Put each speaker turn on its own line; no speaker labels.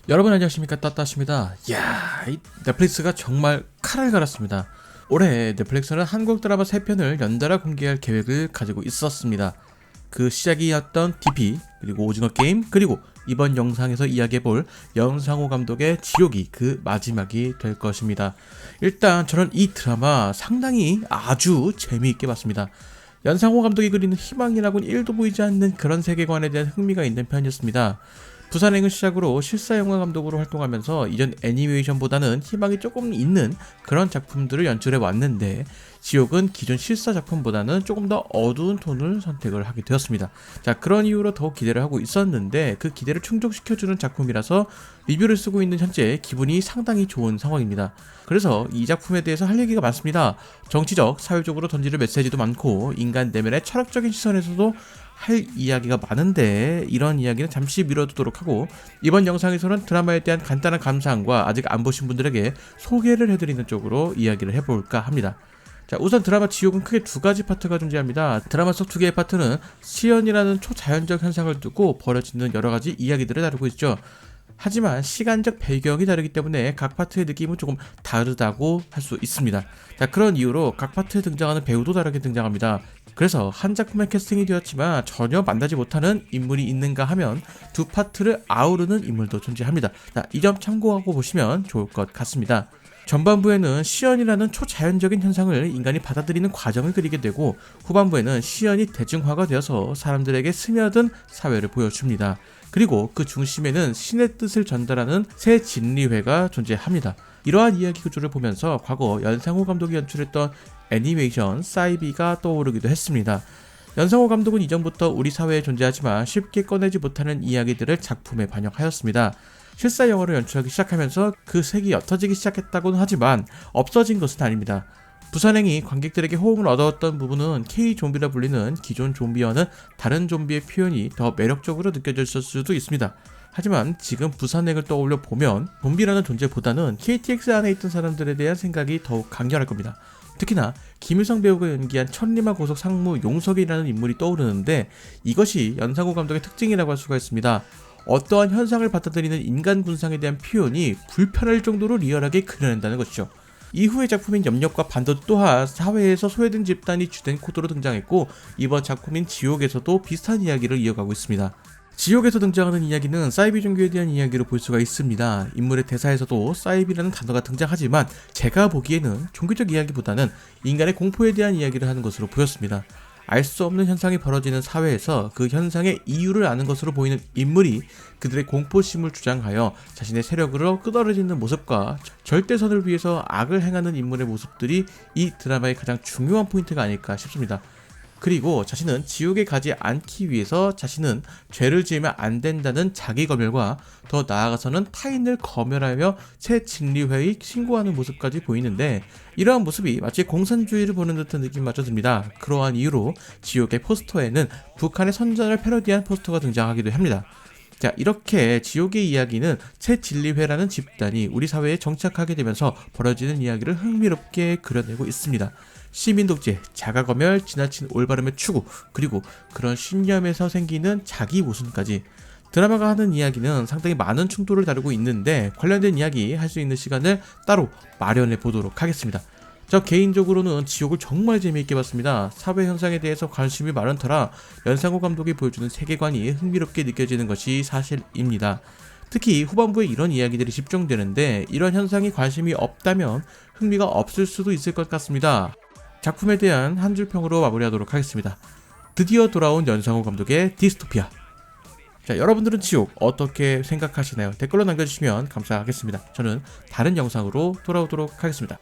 여러분 안녕하십니까, 따따십니다. 이야, 이 넷플릭스가 정말 칼을 갈았습니다. 올해 넷플릭스는 한국 드라마 3편을 연달아 공개할 계획을 가지고 있었습니다. 그 시작이었던 DP, 그리고 오징어 게임, 그리고 이번 영상에서 이야기해볼 연상호 감독의 지옥이 그 마지막이 될 것입니다. 일단 저는 이 드라마 상당히 아주 재미있게 봤습니다. 연상호 감독이 그리는 희망이라고는 1도 보이지 않는 그런 세계관에 대한 흥미가 있는 편이었습니다. 부산행을 시작으로 실사영화 감독으로 활동하면서 이전 애니메이션보다는 희망이 조금 있는 그런 작품들을 연출해 왔는데, 지옥은 기존 실사 작품보다는 조금 더 어두운 톤을 선택을 하게 되었습니다. 자, 그런 이유로 더욱 기대를 하고 있었는데 그 기대를 충족시켜주는 작품이라서 리뷰를 쓰고 있는 현재 기분이 상당히 좋은 상황입니다. 그래서 이 작품에 대해서 할 얘기가 많습니다. 정치적, 사회적으로 던지는 메시지도 많고 인간 내면의 철학적인 시선에서도 할 이야기가 많은데, 이런 이야기는 잠시 미뤄두도록 하고 이번 영상에서는 드라마에 대한 간단한 감상과 아직 안 보신 분들에게 소개를 해드리는 쪽으로 이야기를 해볼까 합니다. 자, 우선 드라마 지옥은 크게 두 가지 파트가 존재합니다. 드라마 속 두 개의 파트는 시연이라는 초자연적 현상을 두고 벌어지는 여러 가지 이야기들을 다루고 있죠. 하지만 시간적 배경이 다르기 때문에 각 파트의 느낌은 조금 다르다고 할 수 있습니다. 자, 그런 이유로 각 파트에 등장하는 배우도 다르게 등장합니다. 그래서 한 작품에 캐스팅이 되었지만 전혀 만나지 못하는 인물이 있는가 하면 두 파트를 아우르는 인물도 존재합니다. 자, 이 점 참고하고 보시면 좋을 것 같습니다. 전반부에는 시연이라는 초자연적인 현상을 인간이 받아들이는 과정을 그리게 되고, 후반부에는 시연이 대중화가 되어서 사람들에게 스며든 사회를 보여줍니다. 그리고 그 중심에는 신의 뜻을 전달하는 새 진리회가 존재합니다. 이러한 이야기 구조를 보면서 과거 연상호 감독이 연출했던 애니메이션 사이비가 떠오르기도 했습니다. 연상호 감독은 이전부터 우리 사회에 존재하지만 쉽게 꺼내지 못하는 이야기들을 작품에 반영하였습니다. 실사 영화를 연출하기 시작하면서 그 색이 옅어지기 시작했다고는 하지만 없어진 것은 아닙니다. 부산행이 관객들에게 호응을 얻어왔던 부분은 K-좀비라 불리는 기존 좀비와는 다른 좀비의 표현이 더 매력적으로 느껴졌을 수도 있습니다. 하지만 지금 부산행을 떠올려 보면 좀비라는 존재보다는 KTX 안에 있던 사람들에 대한 생각이 더욱 강렬할 겁니다. 특히나 김유성 배우가 연기한 천리마 고속 상무 용석이라는 인물이 떠오르는데, 이것이 연상호 감독의 특징이라고 할 수가 있습니다. 어떠한 현상을 받아들이는 인간 군상에 대한 표현이 불편할 정도로 리얼하게 그려낸다는 것이죠. 이후의 작품인 염력과 반도 또한 사회에서 소외된 집단이 주된 코드로 등장했고, 이번 작품인 지옥에서도 비슷한 이야기를 이어가고 있습니다. 지옥에서 등장하는 이야기는 사이비 종교에 대한 이야기로 볼 수가 있습니다. 인물의 대사에서도 사이비라는 단어가 등장하지만 제가 보기에는 종교적 이야기보다는 인간의 공포에 대한 이야기를 하는 것으로 보였습니다. 알 수 없는 현상이 벌어지는 사회에서 그 현상의 이유를 아는 것으로 보이는 인물이 그들의 공포심을 주장하여 자신의 세력으로 끄덕여지는 모습과 절대선을 위해서 악을 행하는 인물의 모습들이 이 드라마의 가장 중요한 포인트가 아닐까 싶습니다. 그리고 자신은 지옥에 가지 않기 위해서 자신은 죄를 지으면 안 된다는 자기 검열과 더 나아가서는 타인을 검열하며 새 진리회의 신고하는 모습까지 보이는데, 이러한 모습이 마치 공산주의를 보는 듯한 느낌마저 듭니다. 그러한 이유로 지옥의 포스터에는 북한의 선전을 패러디한 포스터가 등장하기도 합니다. 자, 이렇게 지옥의 이야기는 새 진리회라는 집단이 우리 사회에 정착하게 되면서 벌어지는 이야기를 흥미롭게 그려내고 있습니다. 시민독재, 자가검열, 지나친 올바름의 추구, 그리고 그런 신념에서 생기는 자기 모순까지, 드라마가 하는 이야기는 상당히 많은 충돌을 다루고 있는데 관련된 이야기 할 수 있는 시간을 따로 마련해 보도록 하겠습니다. 저 개인적으로는 지옥을 정말 재미있게 봤습니다. 사회 현상에 대해서 관심이 많은 터라 연상호 감독이 보여주는 세계관이 흥미롭게 느껴지는 것이 사실입니다. 특히 후반부에 이런 이야기들이 집중되는데, 이런 현상이 관심이 없다면 흥미가 없을 수도 있을 것 같습니다. 작품에 대한 한 줄 평으로 마무리하도록 하겠습니다. 드디어 돌아온 연상호 감독의 디스토피아. 자, 여러분들은 지옥 어떻게 생각하시나요? 댓글로 남겨주시면 감사하겠습니다. 저는 다른 영상으로 돌아오도록 하겠습니다.